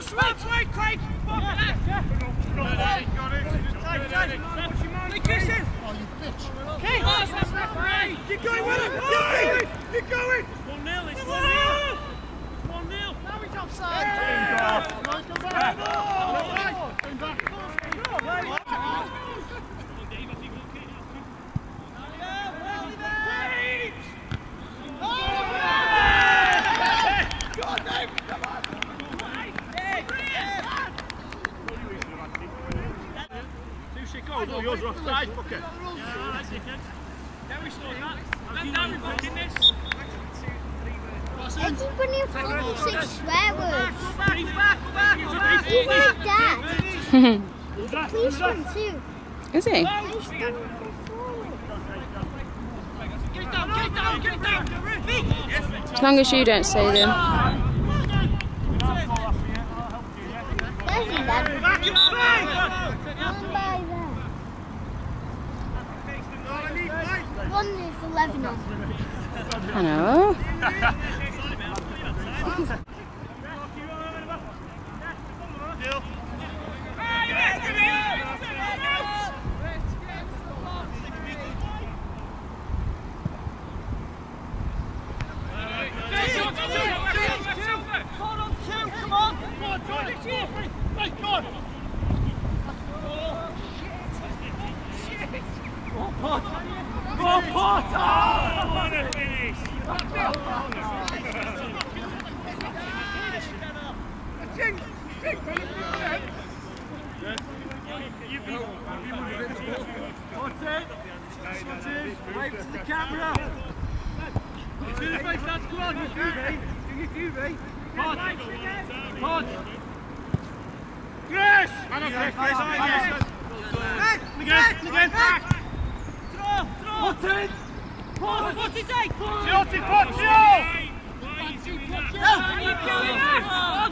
switch! Wait, Craig! Got it! Chris in! Oh, you bitch! Okay! You're going with him! You're going! It's 1-0, it's 1-0! It's 1-0! Now he's offside! Oh, yours are offside, fucker. Now we scored that. Now we're booking this. Everybody has 46 swear words. Go back. Even Dad. He's one too. Is he? Get it down. As long as you don't say them. There's your dad. Back in play! One by there. One is 11 on. I know. Wave to the camera. To the face, lads, come on, you QV. Pod. Chris! Again, back. Throw. Put it. What's he say? Chelsea, put you! Keep going out!